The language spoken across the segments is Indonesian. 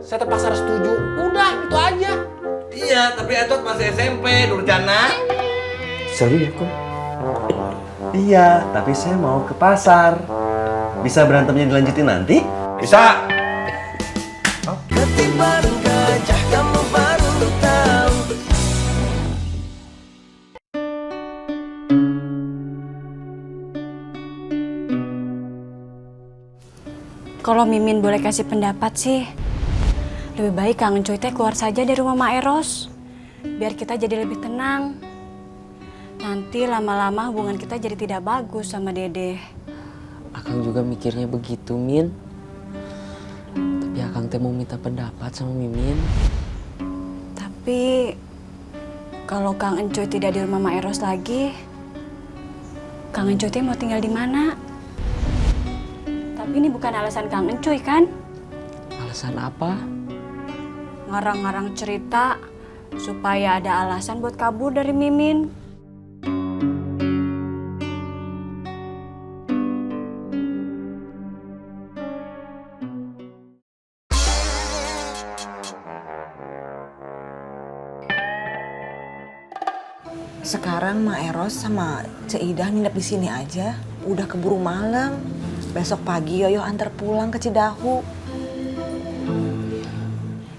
saya terpaksa harus setuju. Udah, itu aja. Iya, tapi Edward masih SMP, Nurjana. Seru ya, Kum? Iya, tapi saya mau ke pasar. Bisa berantemnya dilanjutin nanti? Bisa. Ketiban gajah kamu baru tahu. Kalau Mimin boleh kasih pendapat sih, lebih baik Kang Encuy teh keluar saja dari rumah Mak Eros. Biar kita jadi lebih tenang. Nanti lama-lama hubungan kita jadi tidak bagus sama Dede. Akang juga mikirnya begitu, Min. Tapi Akang teh mau minta pendapat sama Mimin. Tapi kalau Kang Encuy tidak di rumah Mak Eros lagi, Kang Encuy teh mau tinggal di mana? Tapi ini bukan alasan Kang Encuy kan? Alasan apa? Ngarang-ngarang cerita supaya ada alasan buat kabur dari Mimin. Sekarang Mak Eros sama Cik Ida nginep di sini aja. Udah keburu malam. Besok pagi Yoyo antar pulang ke Cidahu.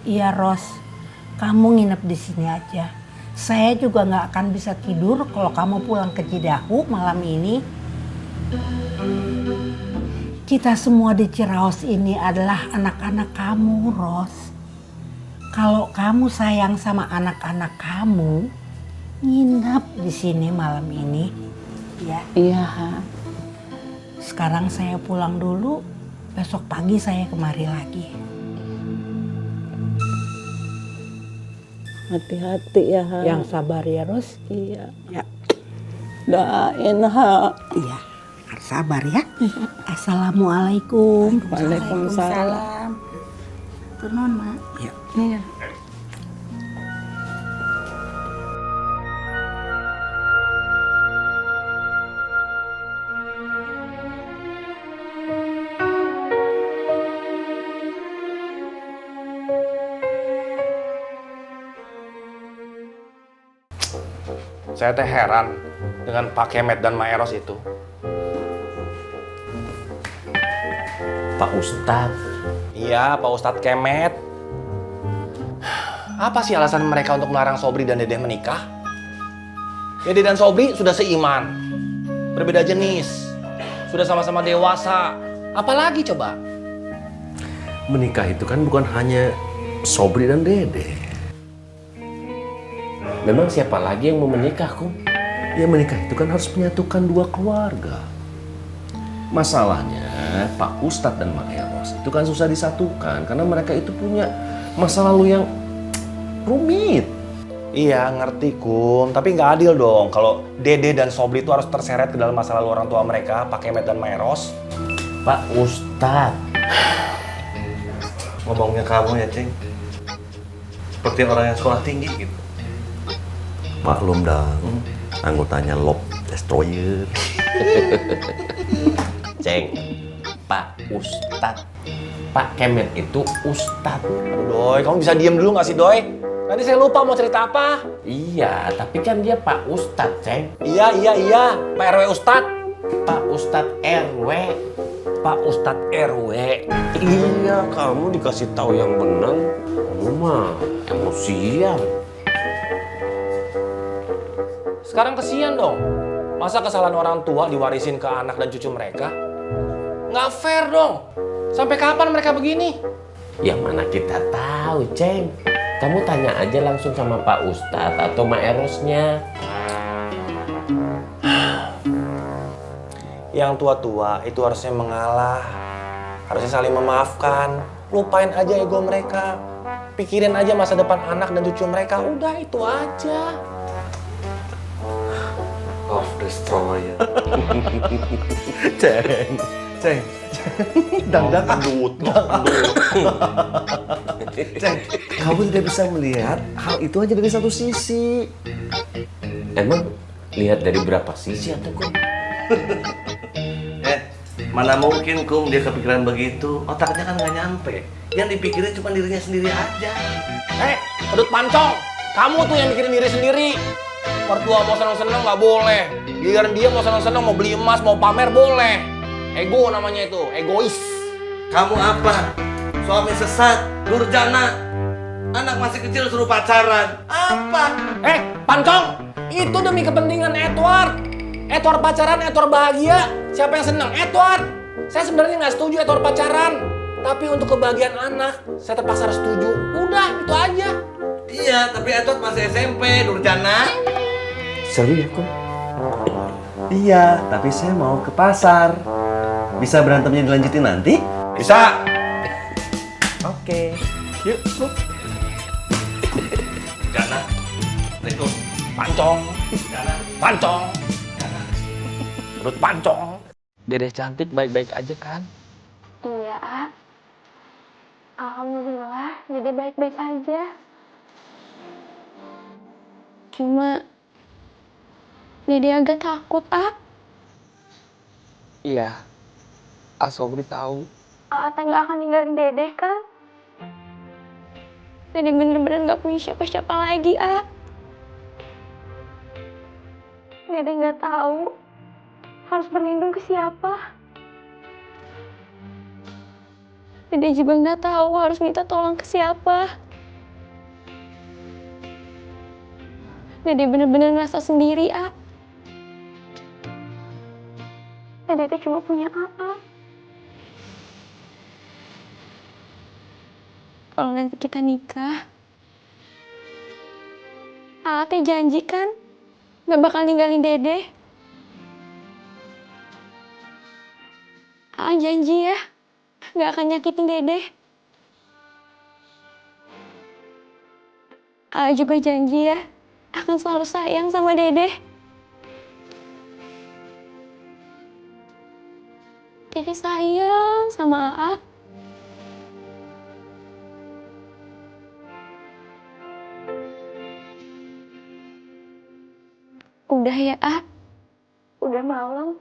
Iya Ros, kamu nginep di sini aja. Saya juga nggak akan bisa tidur kalau kamu pulang ke Cidahu malam ini. Kita semua di Ciraos ini adalah anak-anak kamu, Ros. Kalau kamu sayang sama anak-anak kamu, nginep di sini malam ini, ya. Iya. Sekarang saya pulang dulu, besok pagi saya kemari lagi. Hati-hati ya, Ha. Yang sabar ya, Ros. Iya. Ya. Doain, Ha. Iya, harus sabar ya. Assalamualaikum. Waalaikumsalam. Turun, Mak. Ya. Iya. Saya teh heran dengan Pak Kemet dan Mak Eros itu. Pak Ustadz. Iya, Pak Ustadz Kemet. Apa sih alasan mereka untuk melarang Sobri dan Dedeh menikah? Dede dan Sobri sudah seiman, berbeda jenis, sudah sama-sama dewasa. Apalagi coba? Menikah itu kan bukan hanya Sobri dan Dede. Memang siapa lagi yang mau menikah, Kum? Ya menikah itu kan harus menyatukan dua keluarga. Masalahnya Pak Ustadz dan Mak Eros itu kan susah disatukan karena mereka itu punya masa lalu yang rumit. Iya, ngerti Kum. Tapi nggak adil dong kalau Dede dan Sobri itu harus terseret ke dalam masa lalu orang tua mereka, Pak Kemet dan Mak Eros. Pak Ustadz. Ngomongnya kamu ya, Ceng. Seperti orang yang sekolah tinggi gitu. Maklum dong, anggotanya Lob Destroyer. Ceng, Pak Ustadz. Pak Kemet itu Ustadz. Aduh Doi, kamu bisa diem dulu nggak sih Doi? Nanti saya lupa mau cerita apa. Iya, tapi kan dia Pak Ustadz, Ceng. Iya, Pak RW Ustadz. Pak Ustadz RW. Pak Ustadz RW. Iya, kamu dikasih tahu yang benar. Kamu mah emosian. Sekarang kesian dong. Masa kesalahan orang tua diwarisin ke anak dan cucu mereka? Nggak fair dong. Sampai kapan mereka begini? Ya mana kita tahu, Ceng. Kamu tanya aja langsung sama Pak Ustadz atau Mak Erosnya. Yang tua-tua itu harusnya mengalah. Harusnya saling memaafkan. Lupain aja ego mereka. Pikirin aja masa depan anak dan cucu mereka. Udah, itu aja. Of Destroyer. Ceng. Dangdang Dut. Ceng, kamu tidak bisa melihat hal itu hanya dari satu sisi. Emang lihat dari berapa sisi atau kok? Mana mungkin kum dia kepikiran begitu, otaknya kan nggak nyampe. Yang dipikirin cuma dirinya sendiri aja. Pedut pancong, kamu tuh yang mikirin diri sendiri. Mertua mau seneng-seneng nggak boleh. Giliran dia mau seneng-seneng, mau beli emas, mau pamer boleh. Ego namanya itu, egois. Kamu apa? Suami sesat, durjana. Anak masih kecil suruh pacaran. Apa? Pancong, itu demi kepentingan Edward. Edward pacaran, Edward bahagia. Siapa yang seneng? Edward. Saya sebenarnya nggak setuju Edward pacaran. Tapi untuk kebahagiaan anak, saya terpaksa harus setuju. Udah, itu aja. Iya, tapi Edward masih SMP, durjana. Seru ya, kum? Iya, tapi saya mau ke pasar. Bisa berantemnya dilanjutin nanti? Bisa. Oke. Yuk, kum. Durjana. Assalamualaikum. Pancong. Pancong. Pedut pancong. Dedeh cantik baik-baik aja kan? Iya, Ah. Alhamdulillah, jadi baik-baik aja. Cuma Dede agak takut, Ah. Iya. Asobri tahu. Teh nggak akan ninggalin Dede kan? Dede bener-bener nggak punya siapa-siapa lagi, Ah. Dede nggak tahu harus berlindung ke siapa. Dede juga nggak tahu harus minta tolong ke siapa. Dede bener-bener ngerasa sendiri, Ah. Dede teh cuma punya A. Kalau nanti kita nikah, teh janji kan nggak bakal ninggalin Dede. Janji ya, nggak akan nyakitin Dede. Juga janji ya, akan selalu sayang sama Dede. Dede sayang sama Aa. Udah ya, Ah. Udah malam.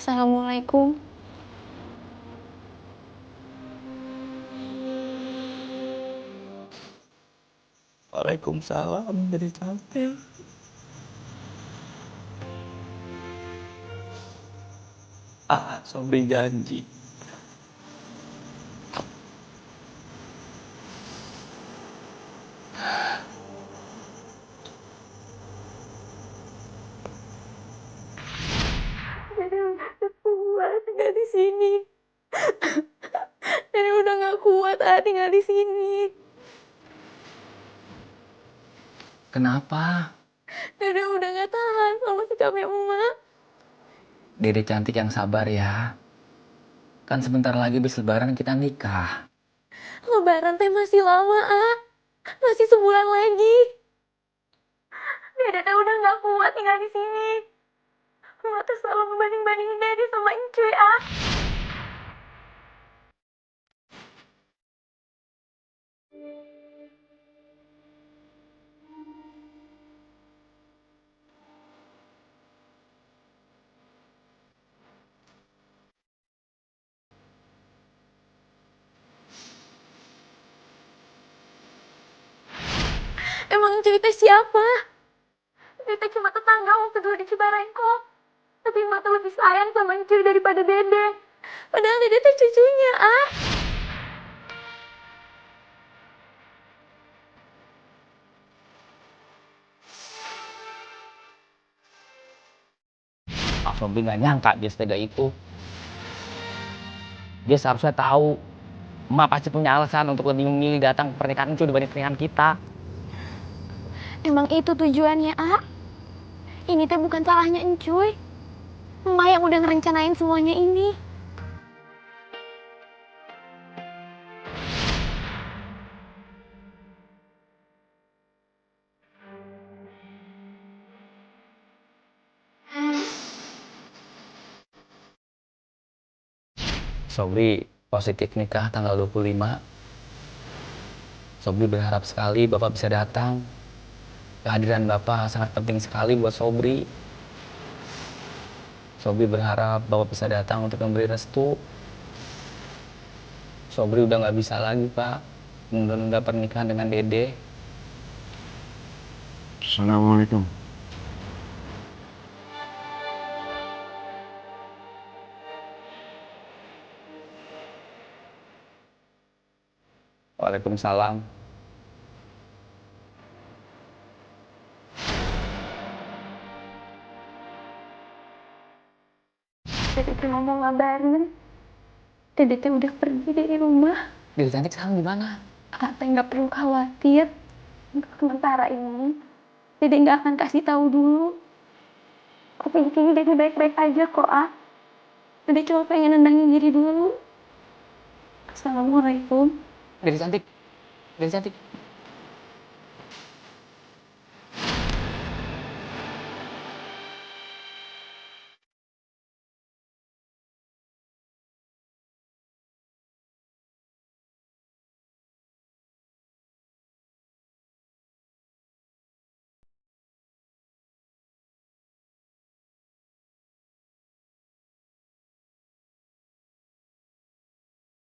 Assalamualaikum. Waalaikumsalam, Dede cantik. Sobri janji. Dede udah kuat tinggal di sini. Dede udah nggak kuat tinggal di sini. Kenapa? Dede udah nggak tahan sama sikapnya emak. Dede cantik yang sabar ya. Kan sebentar lagi bis lebaran kita nikah. Lebaran teh masih lama, Ah. Masih sebulan lagi. Dede teh udah nggak kuat tinggal di sini. Emak tuh selalu ngebanding-bandingin Dede sama Encuy, Ah. Emang Encuy teh siapa? Dia teh cuma tetangga waktu dulu di Cibarengkok. Tapi emak tuh lebih sayang sama Encuy daripada Dede. Padahal Dede teh cucunya, Ah. Sobri nggak nyangka dia setega itu. Dia seharusnya tahu emak pasti punya alasan untuk lebih memilih datang ke pernikahan itu dibanding pernikahan kita. Emang itu tujuannya, Ah. Ini teh bukan salahnya Encuy. Emak yang udah ngerencanain semuanya ini. Sobri positif nikah tanggal 25. Sobri berharap sekali Bapak bisa datang. Kehadiran Bapak sangat penting sekali buat Sobri. Sobri berharap Bapak bisa datang untuk memberi restu. Sobri udah nggak bisa lagi, Pak, menunda-nunda pernikahan dengan Dede. Assalamualaikum. Waalaikumsalam. Dede cuma mau ngabarin, Dede teh udah pergi dari rumah. Dede cantik sekarang di mana? Teh nggak perlu khawatir. Untuk sementara ini, Dede nggak akan kasih tahu dulu. Aku pikir Dede baik-baik aja kok, ah. Dede cuma pengen nendangin diri dulu. Assalamualaikum. Dede cantik. Dede cantik.